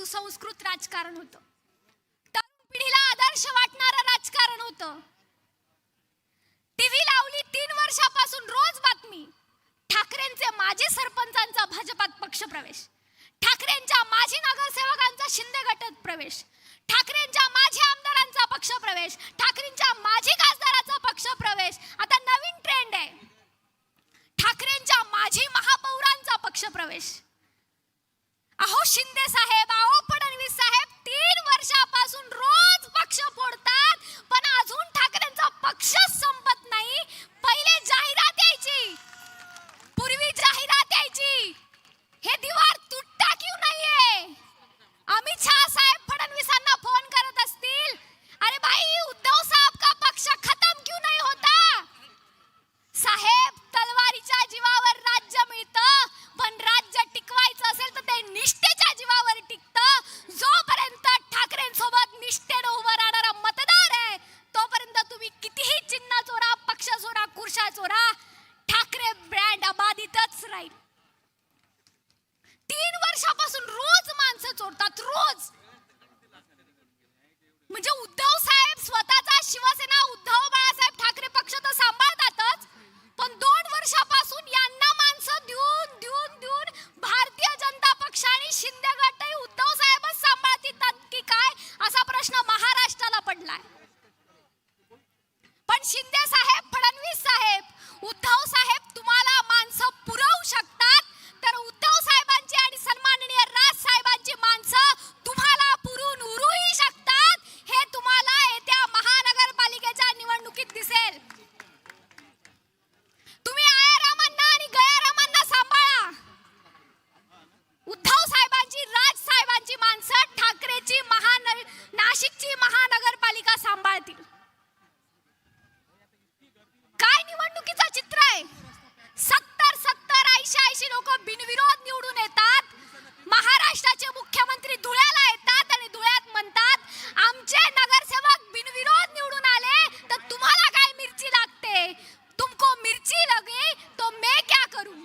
सुसंस्कृत राजकारण होतं, तरुण पिढीला आदर्श वाटणारं राजकारण होतं. टीव्ही लावली 3 वर्षापासून रोज बातमी, ठाकरेंचे माजी सरपंचांचा भाजपात पक्षप्रवेश, ठाकरेंच्या माजी नगरसेवकांचा शिंदे गटात प्रवेश, ठाकरेंच्या माजी आमदारांचा पक्षप्रवेश, ठाकरेंच्या माजी खासदाराचा पक्षप्रवेश. आता नवीन ट्रेंड आहे, ठाकरेंच्या माजी महापौरांचा पक्षप्रवेश. अहो शिंदे साहेब, अहो फडणवीस साहेब 3 वर्षापासून रोज पक्ष फोडतात, पण अजून ठाकरेंचा पक्षच संपत नाही. पहिले जाहिरात यायची, पूर्वी जाहिरात यायची, हे दिवार तुटता क्यों नाहीये? अमित शाह साहेब फडणवीसांना फोन करत असतील, अरे भाई उद्धव साहब का पक्ष खत्म क्यों नहीं होता? साहेब तलवारीच्या जीवावर राज्य मिळतं, पण राज्य टिकवायचं असेल तर ते निष्ठेच्या जीवावर टिकतं. जोपर्यंत ठाकरेंसोबत निष्ठेनं उभं राहणारा मतदार आहे, तोपर्यंत तुम्ही कितीही चिन्ह चोरा, पक्ष चोरा, कुर्शा चोरा, ठाकरे ब्रँड अबाधितच राहील. 3 वर्षापासून रोज माणसं चोरतात, रोज. म्हणजे उद्धव साहेब स्वतःचा शिवसेना उद्धव बाळासाहेब ठाकरे पक्ष तर सांभाळतातच, पण 2 वर्षापासून यांना माणसं देऊन देऊन देऊन भारतीय जनता पक्ष आणि शिंदे गटही उद्धव साहेबच सांभाळतात की काय असा प्रश्न महाराष्ट्राला पडलाय. पण शिंदे साहेब, फडणवीस साहेब, उद्धव साहेब तुम्हाला माणसं पुरवू शकतात, तर उद्धव साहेबांची आणि सन्माननीय राज साहेबांची माणसं तुम्हाला पुरून उरूही शकतात. हे तुम्हाला येत्या महानगरपालिकेच्या निवडणुकीत दिसेल. तुम्ही आयारामांना आणि गयारामांना सांभाळा. उद्धव साहेबांची, राज साहेबांची माणसं ठाकरेची नाशिकची महानगरपालिका सांभाळतील. काय निवडणुकीचं चित्र आहे? 70-80 लोक बिनविरोध निवडून येतात. महाराष्ट्राचे मुख्यमंत्री धुळ्याला येतात आणि धुळ्यात म्हणतात, आमचे नगरसेवक बिनविरोध निवडून आले तर तुम्हाला काय मिरची लागते? तुमको मिर्ची लगे तो मैं क्या करूं?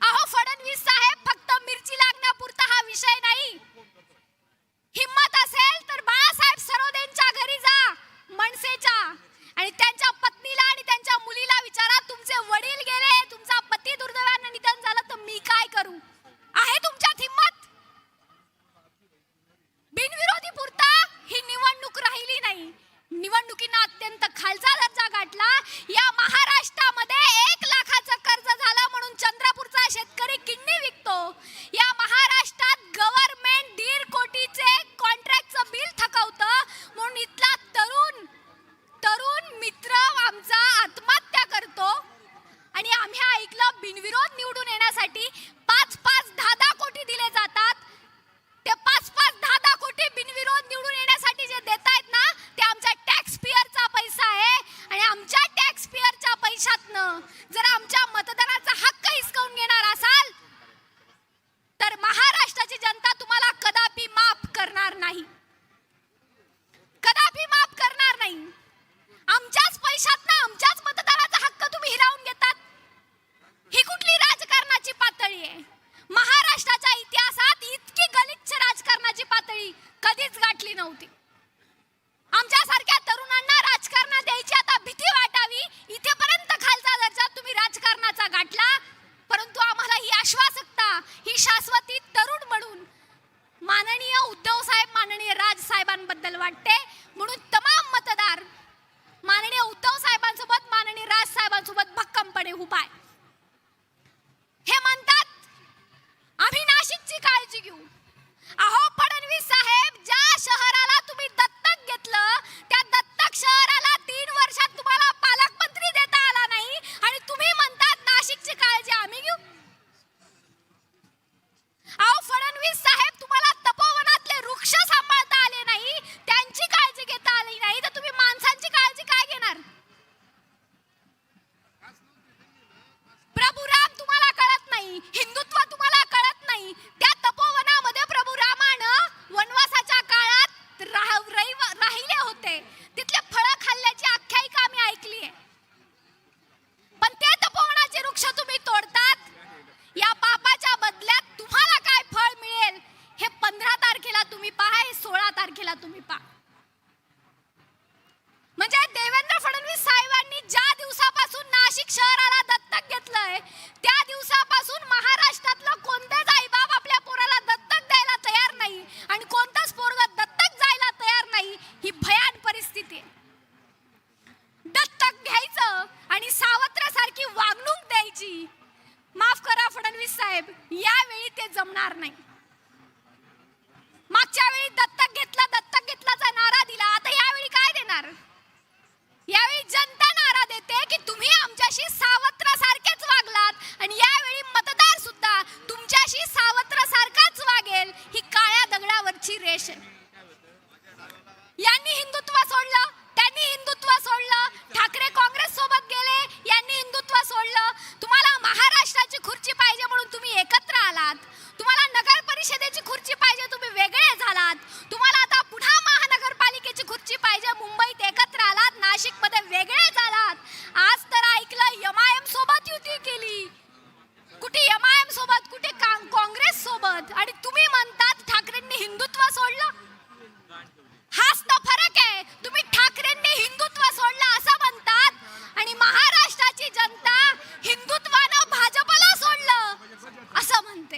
अहो फडणवीस साहेब, फक्त मिरची लागण्यापुरता हा विषय नाही. हिम्मत असेल तर बाळासाहेब सरोदेंच्या घरी जा, मनसेच्या, आणि त्यांच्या पत्नीला आणि त्यांच्या मुलीला विचारा, तुमचे वडील गेले, तुमचा पती दुर्दैवाने निधन झालं तर मी काय करू? आहे तुमच्यात हिम्मत? बिनविरोधी पुरता ही निवडणूक राहिली नाही. निवडणुकीनं अत्यंत खालचा दर्जा गाठला. या महाराष्ट्रामध्ये 1 लाखाचं कर्ज झालं म्हणून चंद्रपूरचा शेतकरी किडनी विकतो. या महाराष्ट्रात गव्हर्नमेंट 1.5 कोटीचे कॉन्ट्रॅक्टचं बिल थकवतं म्हणून इथला तरुण मित्र आमचा आत्महत्या करतो. आणि आम्ही ऐकलं बिनविरोध निवडून येण्यासाठी 5-5, 10-10 कोटी दिले जातात. ते 5-5, 10-10 कोटी बिनविरोध निवडून येण्यासाठी जे देत आहेत ना, ते आमच्या टॅक्स पेअरचा पैसा आहे. आणि आमच्या टॅक्स पेअरच्या पैशातनं जर आमच्या मतदानाचा हक्क हिसकावून घेणार असाल तर महाराष्ट्राची जनता तुम्हाला कदापि माफ करणार नाही, कदापि माफ करणार नाही. आमच्याच पैशातनं आमच्याच मतदानाचा हक्क तुम्ही हिरावून घेतात. ही कुठली राजकारणाची पातळी आहे? महाराष्ट्राच्या इतिहासात इतकी गलिच्छ राजकारणाची पातळी कधीच गाठली नव्हती. आमच्यासारख्या तरुणांना राजकारणात द्यायची आता भीती वाटावी, इथेपर्यंत खालचा दर्जा तुम्ही राजकारणाचा गाठला. परंतु आम्हाला ही आश्वासकता, ही शाश्वती तरुण म्हणून माननीय उद्धव साहेब, माननीय राज साहेबांबद्दल वाटते. म्हणून तमाम मतदार माननीय उद्धव साहेबांसोबत, माननीय राज साहेबांसोबत भक्कमपणे उभा आहे. हे म्हणतात आम्ही नाशिकची काळजी घेऊ. अहो फडणवीस साहेब, ज्या शहराला तुम्ही दत्तक घेतलं त्या दत्तक शहराला 3 वर्षात तुम्हाला पालकमंत्री देता आला नाही आणि तुम्ही म्हणतात नाशिकची काळजी आम्ही घेऊ. अहो फडणवीस साहेब, तुम्हाला तपोवनातले वृक्ष सांभाळता आले नाही, त्यांची काळजी घेता आली नाही, तर तुम्ही माणसांची काळजी काय घेणार? प्रभू राम तुम्हाला कळत नाही, हिंदुत्व तुम्हाला कळत नाही. त्या तपोवनामध्ये साहेब यावेळी ते जमणार नाही. मागच्या वेळी दत्तक घेतलाचा नारा दिला, आता यावेळी काय देणार? यावेळी जनता नारा देते की तुम्ही आमच्याशी सावत्र सारखेच वागलात आणि यावेळी मतदार सुद्धा तुमच्याशी सावत्र सारखाच वागेल. ही काळ्या दगडावरची रेष आहे. यांनी हिंदुत्व सोडलं, त्यांनी हिंदुत्व सोडलं, ठाकरे काँग्रेस सोबत गेले, यांनी हिंदुत्व सोडलं. तुम्हाला महाराष्ट्राची खुर्ची पाहिजे म्हणून तुम्ही एकत्र आलात. तुम्हाला नगर परिषदेची खुर्ची पाहिजे, तुम्ही वेगळे झालात. तुम्हाला आता पुन्हा महानगरपालिकेची खुर्ची पाहिजे, मुंबईत एकत्र आलात, नाशिक मध्ये वेगळे झालात. आज तर ऐकलं एमआयएम सोबत युती केली. कुठे एमआयएम सोबत, कुठे काँग्रेस सोबत, आणि तुम्ही म्हणतात ठाकरेंनी हिंदुत्व सोडलं. हाच तर फरक आहे. तुम्ही ठाकरेंनी हिंदुत्व सोडलं असं म्हणतात आणि महाराष्ट्राची जनता हिंदुत्वानं भाजपला सोडलं असं म्हणते.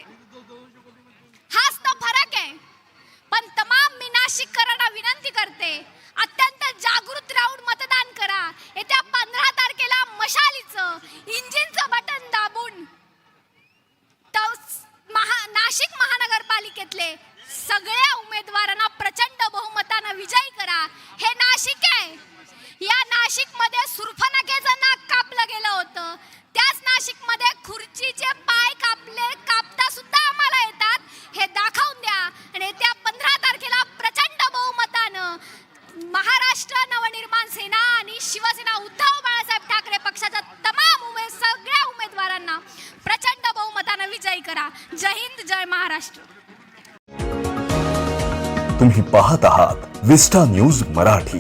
हाच तर फरक आहे. पण तमाम मी नाशिककरांना विनंती करते, अत्यंत जागृत राहून मतदान करा. येत्या 15 तारखेला मशालीचं इंजिनचं बटन दाबून नाशिक महानगरपालिकेतले सगळ्या उमेदवारांना प्रचंड बहुमतानं विजयी करा. हे नाशिक आहे. या नाशिक मध्ये सुरफनगेचं नाक कापलं गेलं होतं. त्याच नाशिक मध्ये खुर्चीचे पाय कापता सुद्धा आम्हाला येतात. हे दाखवून द्या आणि त्या 15 तारखेला प्रचंड बहुमतानं महाराष्ट्र नवनिर्माण सेना आणि शिवसेना उद्धव बाळासाहेब ठाकरे पक्षाच्या तमाम सगळ्या उमेदवारांना प्रचंड बहुमतानं विजयी करा. जय हिंद, जय महाराष्ट्र. तुम्ही पाहत आहात विस्टा न्यूज मराठी.